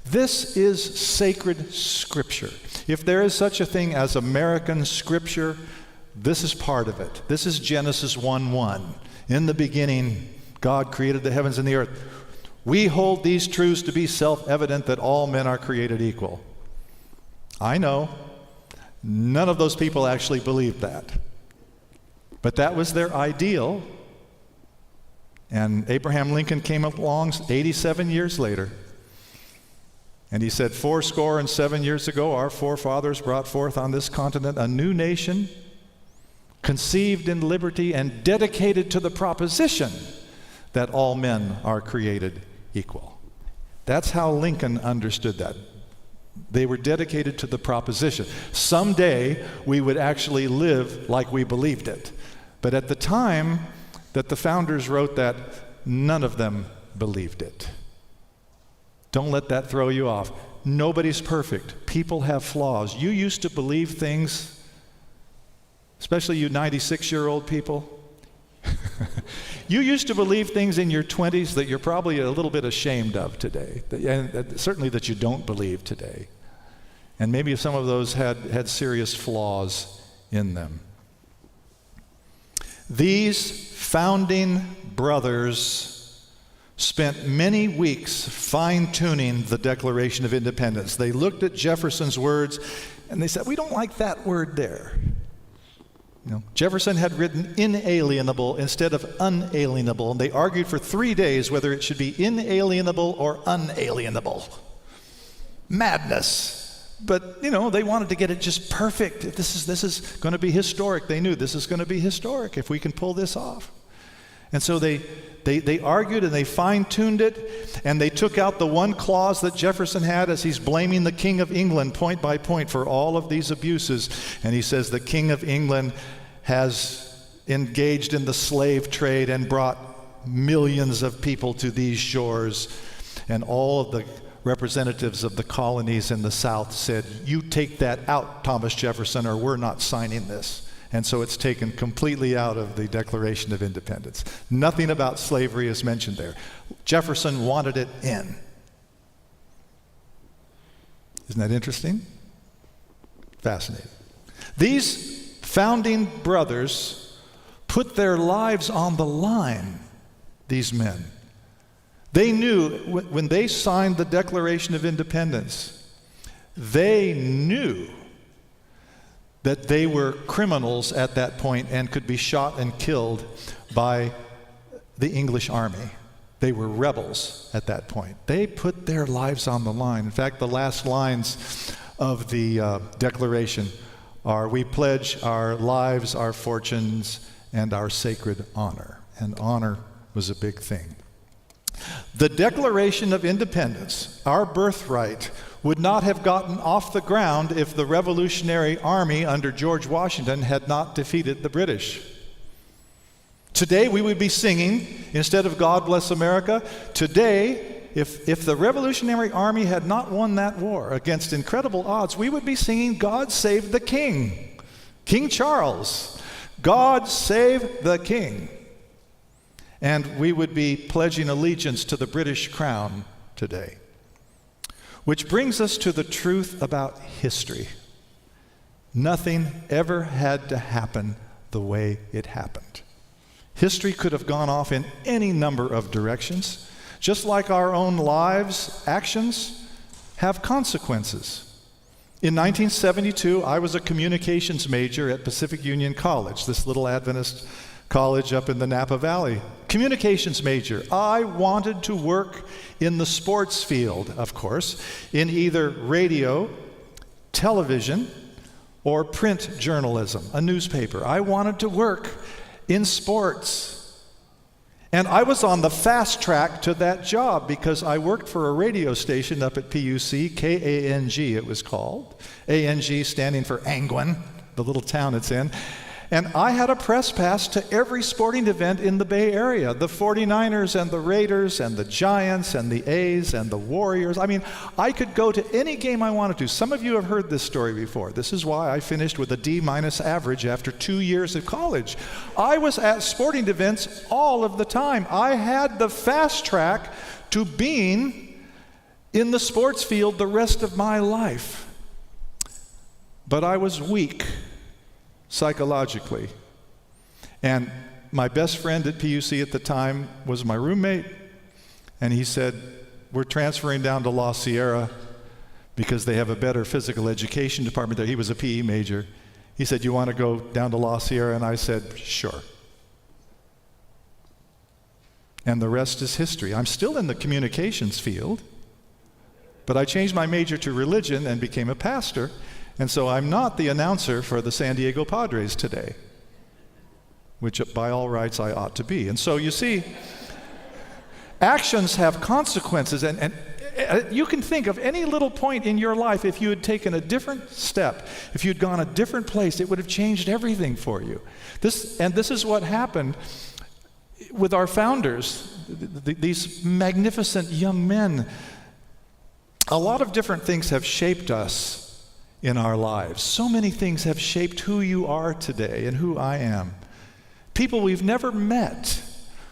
This is sacred Scripture. If there is such a thing as American Scripture, this is part of it. This is Genesis 1:1. In the beginning, God created the heavens and the earth. We hold these truths to be self-evident, that all men are created equal. I know, none of those people actually believed that. But that was their ideal. And Abraham Lincoln came along 87 years later, And he said, 70 years ago, our forefathers brought forth on this continent a new nation, conceived in liberty and dedicated to the proposition that all men are created equal. That's how Lincoln understood that. They were dedicated to the proposition. Someday we would actually live like we believed it. But at the time that the founders wrote that, none of them believed it. Don't let that throw you off. Nobody's perfect. People have flaws. You used to believe things, especially you 96-year-old people. You used to believe things in your 20s that you're probably a little bit ashamed of today, and certainly that you don't believe today. And maybe some of those had serious flaws in them. These founding brothers spent many weeks fine-tuning the Declaration of Independence. They looked at Jefferson's words and they said, we don't like that word there. Jefferson had written inalienable instead of unalienable, and they argued for 3 days whether it should be inalienable or unalienable. Madness. But, they wanted to get it just perfect. This is going to be historic. They knew this is going to be historic if we can pull this off. And so they argued and they fine-tuned it, and they took out the one clause that Jefferson had as he's blaming the King of England point by point for all of these abuses. And he says the King of England has engaged in the slave trade and brought millions of people to these shores. And all of the representatives of the colonies in the South said, you take that out, Thomas Jefferson, or we're not signing this. And so it's taken completely out of the Declaration of Independence. Nothing about slavery is mentioned there. Jefferson wanted it in. Isn't that interesting? Fascinating. These founding brothers put their lives on the line, these men. They knew when they signed the Declaration of Independence, they knew that they were criminals at that point and could be shot and killed by the English army. They were rebels at that point. They put their lives on the line. In fact, the last lines of the Declaration are, we pledge our lives, our fortunes, and our sacred honor. And honor was a big thing. The Declaration of Independence, our birthright, would not have gotten off the ground if the Revolutionary Army under George Washington had not defeated the British. Today we would be singing, instead of God Bless America, today, if the Revolutionary Army had not won that war against incredible odds, we would be singing God Save the King, King Charles, God Save the King. And we would be pledging allegiance to the British Crown today. Which brings us to the truth about history. Nothing ever had to happen the way it happened. History could have gone off in any number of directions, just like our own lives, actions have consequences. In 1972, I was a communications major at Pacific Union College, this little Adventist college up in the Napa Valley. Communications major. I wanted to work in the sports field, of course, in either radio, television, or print journalism, a newspaper. I wanted to work in sports. And I was on the fast track to that job because I worked for a radio station up at PUC, KANG it was called. ANG standing for Angwin, the little town it's in. And I had a press pass to every sporting event in the Bay Area, the 49ers and the Raiders and the Giants and the A's and the Warriors. I mean, I could go to any game I wanted to. Some of you have heard this story before. This is why I finished with a D- average after 2 years of college. I was at sporting events all of the time. I had the fast track to being in the sports field the rest of my life. But I was weak psychologically. And my best friend at PUC at the time was my roommate, and he said, we're transferring down to La Sierra because they have a better physical education department there. He was a PE major. He said, you want to go down to La Sierra? And I said, sure. And the rest is history. I'm still in the communications field. But I changed my major to religion and became a pastor, and so I'm not the announcer for the San Diego Padres today, which by all rights I ought to be. And so you see, actions have consequences, and you can think of any little point in your life, if you had taken a different step, if you'd gone a different place, it would have changed everything for you. This is what happened with our founders, these magnificent young men. A lot of different things have shaped us in our lives. So many things have shaped who you are today and who I am. People we've never met,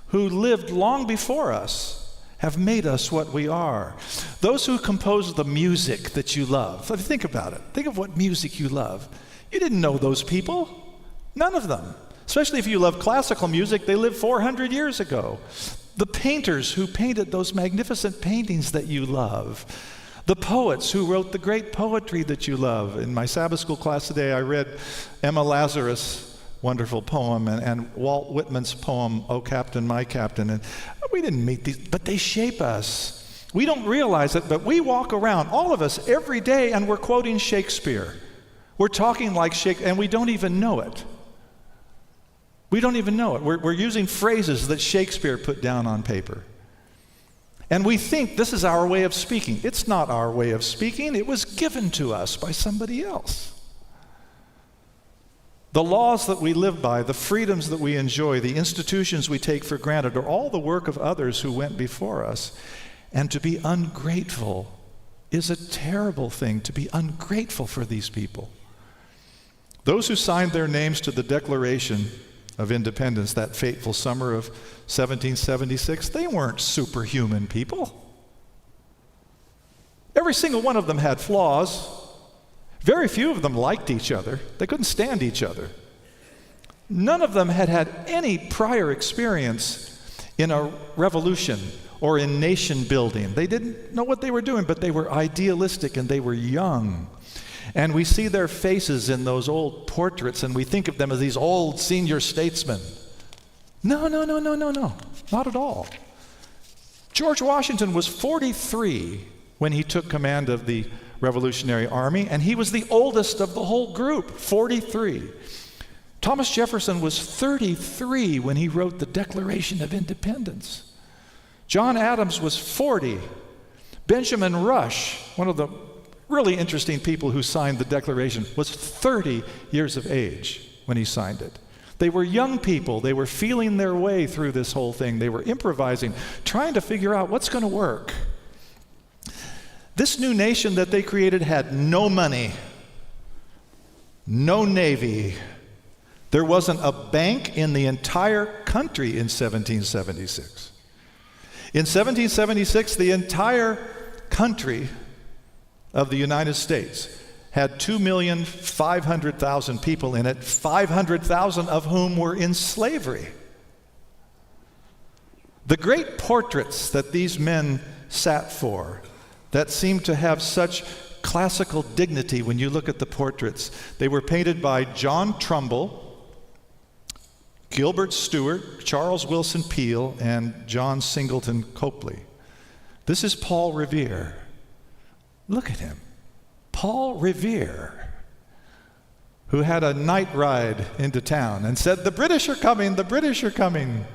who lived long before us, have made us what we are. Those who compose the music that you love, think about it. Think of what music you love. You didn't know those people. None of them. Especially if you love classical music, they lived 400 years ago. The painters who painted those magnificent paintings that you love. The poets who wrote the great poetry that you love. In my Sabbath school class today, I read Emma Lazarus' wonderful poem and Walt Whitman's poem, "Oh Captain, My Captain." And we didn't meet these, but they shape us. We don't realize it, but we walk around, all of us, every day, and we're quoting Shakespeare. We're talking like Shakespeare, and we don't even know it. We don't even know it. We're using phrases that Shakespeare put down on paper. And we think this is our way of speaking. It's not our way of speaking. It was given to us by somebody else. The laws that we live by, the freedoms that we enjoy, the institutions we take for granted are all the work of others who went before us. And to be ungrateful is a terrible thing, to be ungrateful for these people. Those who signed their names to the Declaration of Independence that fateful summer of 1776, they weren't superhuman people. Every single one of them had flaws. Very few of them liked each other. They couldn't stand each other. None of them had had any prior experience in a revolution or in nation building. They didn't know what they were doing, but they were idealistic and they were young. And we see their faces in those old portraits and we think of them as these old senior statesmen. No, not at all. George Washington was 43 when he took command of the Revolutionary Army, and he was the oldest of the whole group, 43. Thomas Jefferson was 33 when he wrote the Declaration of Independence. John Adams was 40. Benjamin Rush, one of the really interesting people who signed the Declaration, was 30 years of age when he signed it. They were young people. They were feeling their way through this whole thing. They were improvising, trying to figure out what's going to work. This new nation that they created had no money, no navy. There wasn't a bank in the entire country in 1776. In 1776, the entire country of the United States had 2,500,000 people in it, 500,000 of whom were in slavery. The great portraits that these men sat for, that seemed to have such classical dignity when you look at the portraits. They were painted by John Trumbull, Gilbert Stuart, Charles Willson Peale, and John Singleton Copley. This is Paul Revere. Look at him. Paul Revere, who had a night ride into town and said, "The British are coming, the British are coming."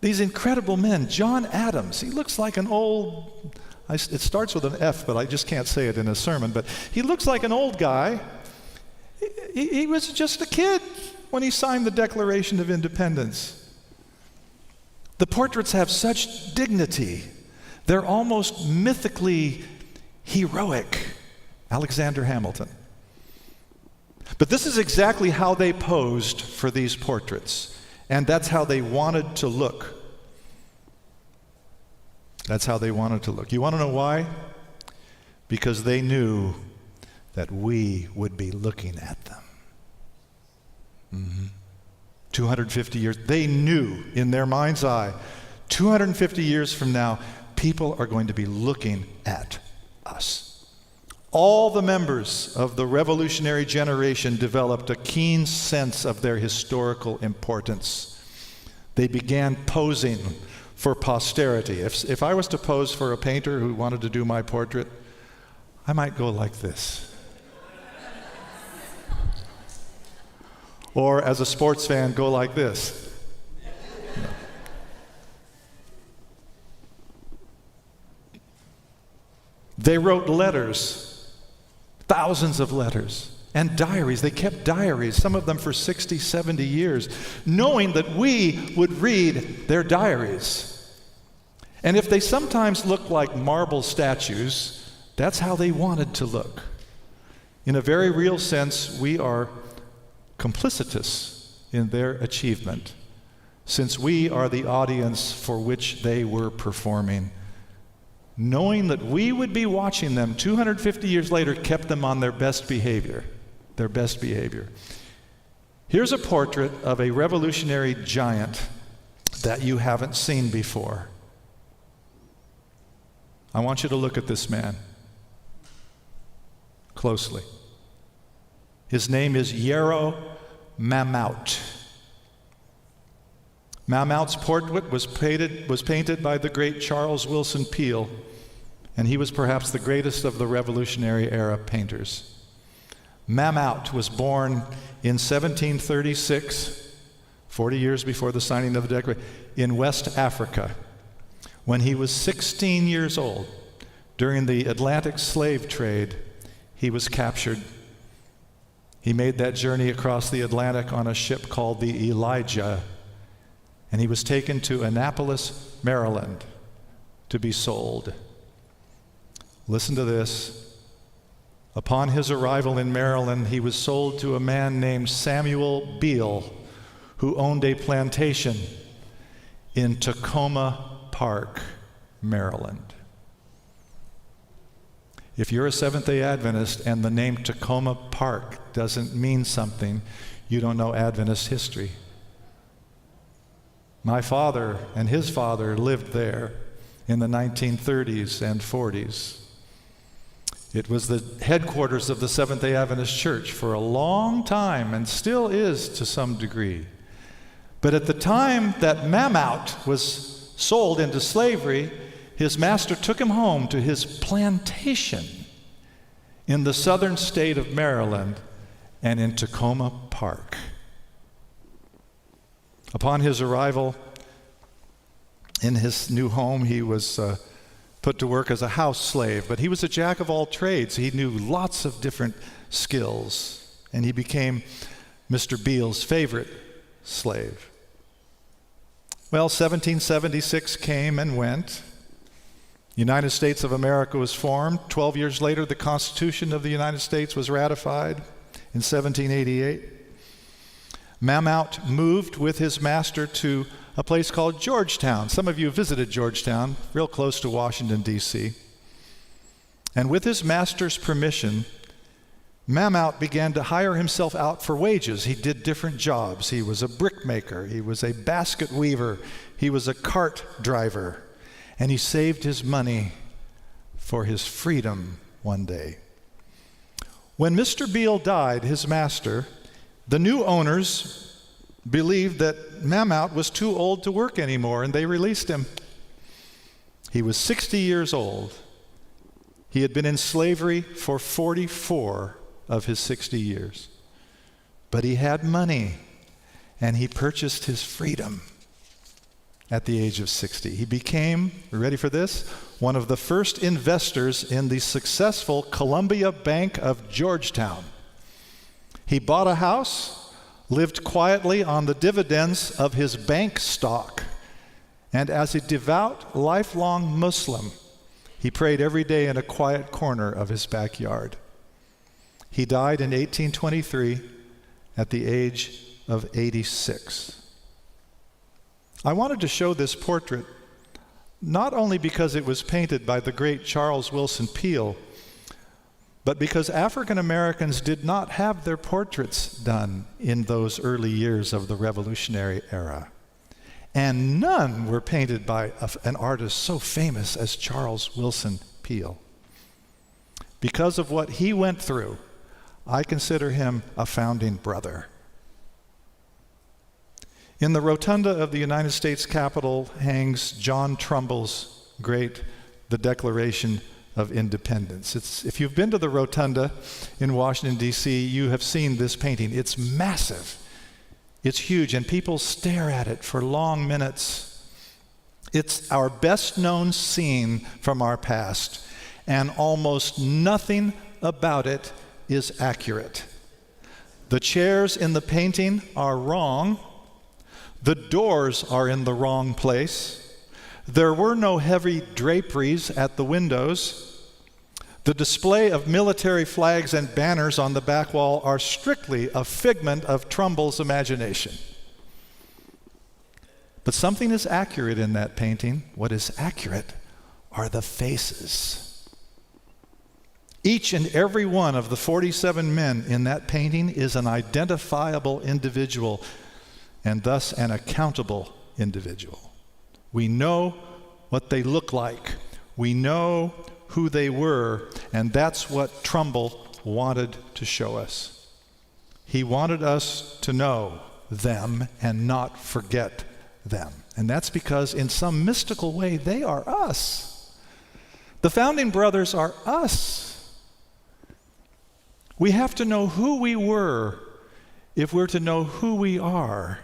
These incredible men. John Adams, he looks like an old... It starts with an F, but I just can't say it in a sermon. But he looks like an old guy. He was just a kid when he signed the Declaration of Independence. The portraits have such dignity. They're almost mythically heroic. Alexander Hamilton. But this is exactly how they posed for these portraits. And that's how they wanted to look. That's how they wanted to look. You want to know why? Because they knew that we would be looking at them. 250 years, they knew in their mind's eye, 250 years from now, people are going to be looking at us. All the members of the revolutionary generation developed a keen sense of their historical importance. They began posing for posterity. If I was to pose for a painter who wanted to do my portrait, I might go like this. Or as a sports fan, go like this. They wrote letters, thousands of letters, and diaries. They kept diaries, some of them for 60, 70 years, knowing that we would read their diaries. And if they sometimes looked like marble statues, that's how they wanted to look. In a very real sense, we are complicitous in their achievement, since we are the audience for which they were performing. Knowing that we would be watching them 250 years later kept them on their best behavior. Their best behavior. Here's a portrait of a revolutionary giant that you haven't seen before. I want you to look at this man closely. His name is Yarrow Mammoet. Mammoet's portrait was painted by the great Charles Willson Peale, and he was perhaps the greatest of the Revolutionary era painters. Mammoet was born in 1736, 40 years before the signing of the Declaration, in West Africa. When he was 16 years old, during the Atlantic slave trade, he was captured. He made that journey across the Atlantic on a ship called the Elijah, and he was taken to Annapolis, Maryland, to be sold. Listen to this. Upon his arrival in Maryland, he was sold to a man named Samuel Beal, who owned a plantation in Tacoma Park, Maryland. If you're a Seventh-day Adventist and the name Tacoma Park doesn't mean something, you don't know Adventist history. My father and his father lived there in the 1930s and 40s. It was the headquarters of the Seventh-day Adventist Church for a long time, and still is to some degree. But at the time that Mammoet was sold into slavery, his master took him home to his plantation in the southern state of Maryland and in Tacoma Park. Upon his arrival in his new home, he was put to work as a house slave, but he was a jack of all trades. He knew lots of different skills, and he became Mr. Beale's favorite slave. Well, 1776 came and went. The United States of America was formed. 12 years later, the Constitution of the United States was ratified in 1788. Mammoet moved with his master to a place called Georgetown. Some of you visited Georgetown, real close to Washington, D.C. And with his master's permission, Mammoet began to hire himself out for wages. He did different jobs. He was a brickmaker. He was a basket weaver. He was a cart driver. And he saved his money for his freedom one day. When Mr. Beale died, his master, the new owners believed that Mammoet was too old to work anymore, and they released him. He was 60 years old. He had been in slavery for 44 of his 60 years. But he had money, and he purchased his freedom at the age of 60. He became, you ready for this, one of the first investors in the successful Columbia Bank of Georgetown. He bought a house, lived quietly on the dividends of his bank stock, and as a devout, lifelong Muslim, he prayed every day in a quiet corner of his backyard. He died in 1823 at the age of 86. I wanted to show this portrait not only because it was painted by the great Charles Willson Peale, but because African Americans did not have their portraits done in those early years of the Revolutionary era. And none were painted by an artist so famous as Charles Willson Peale. Because of what he went through, I consider him a founding brother. In the rotunda of the United States Capitol hangs John Trumbull's great The Declaration of independence. If you've been to the Rotunda in Washington, D.C., you have seen this painting. It's massive. It's huge, and people stare at it for long minutes. It's our best known scene from our past, and almost nothing about it is accurate. The chairs in the painting are wrong. The doors are in the wrong place. There were no heavy draperies at the windows. The display of military flags and banners on the back wall are strictly a figment of Trumbull's imagination. But something is accurate in that painting. What is accurate are the faces. Each and every one of the 47 men in that painting is an identifiable individual, and thus an accountable individual. We know what they look like. We know who they were, and that's what Trumbull wanted to show us. He wanted us to know them and not forget them. And that's because in some mystical way, they are us. The Founding Brothers are us. We have to know who we were if we're to know who we are,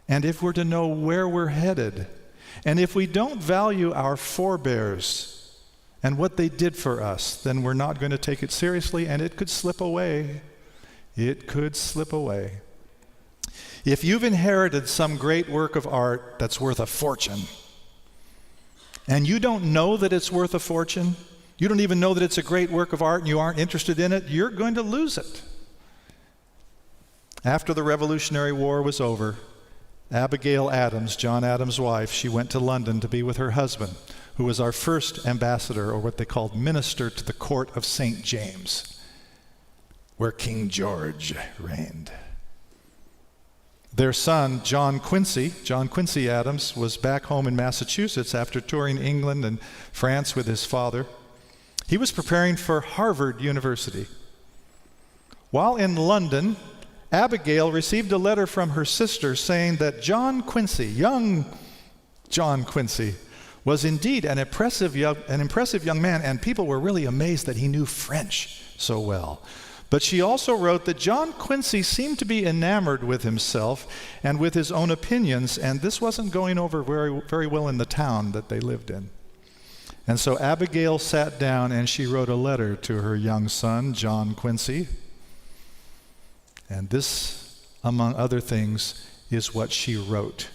and if we're to know where we're headed. And if we don't value our forebears and what they did for us, then we're not going to take it seriously, and it could slip away. It could slip away. If you've inherited some great work of art that's worth a fortune, and you don't know that it's worth a fortune, you don't even know that it's a great work of art and you aren't interested in it, you're going to lose it. After the Revolutionary War was over, Abigail Adams, John Adams' wife, she went to London to be with her husband, who was our first ambassador, or what they called minister, to the court of St. James, where King George reigned. Their son, John Quincy Adams, was back home in Massachusetts after touring England and France with his father. He was preparing for Harvard University. While in London, Abigail received a letter from her sister saying that John Quincy, young John Quincy, was indeed an impressive young man, and people were really amazed that he knew French so well. But she also wrote that John Quincy seemed to be enamored with himself and with his own opinions, and this wasn't going over very, very well in the town that they lived in. And so Abigail sat down and she wrote a letter to her young son, John Quincy. And this, among other things, is what she wrote.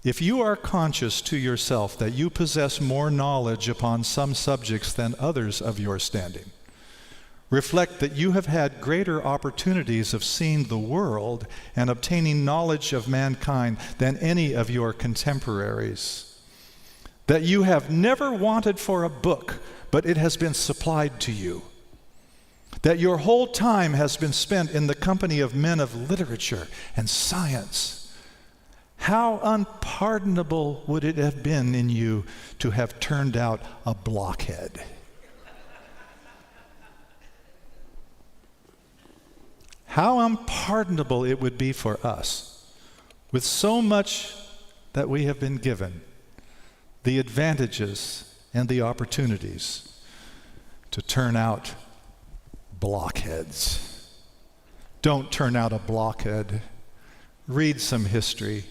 If you are conscious to yourself that you possess more knowledge upon some subjects than others of your standing, reflect that you have had greater opportunities of seeing the world and obtaining knowledge of mankind than any of your contemporaries. That you have never wanted for a book, but it has been supplied to you. That your whole time has been spent in the company of men of literature and science. How unpardonable would it have been in you to have turned out a blockhead? How unpardonable it would be for us, with so much that we have been given, the advantages and the opportunities, to turn out blockheads. Don't turn out a blockhead. Read some history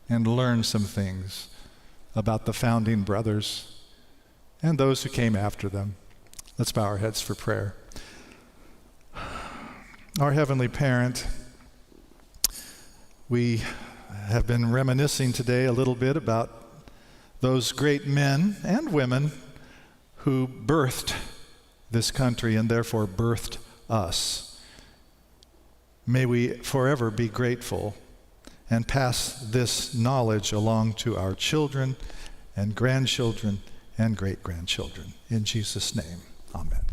and learn some things about the Founding Brothers and those who came after them. Let's bow our heads for prayer. Our Heavenly Parent, we have been reminiscing today a little bit about those great men and women who birthed this country and therefore birthed us. May we forever be grateful and pass this knowledge along to our children and grandchildren and great-grandchildren. In Jesus' name, amen.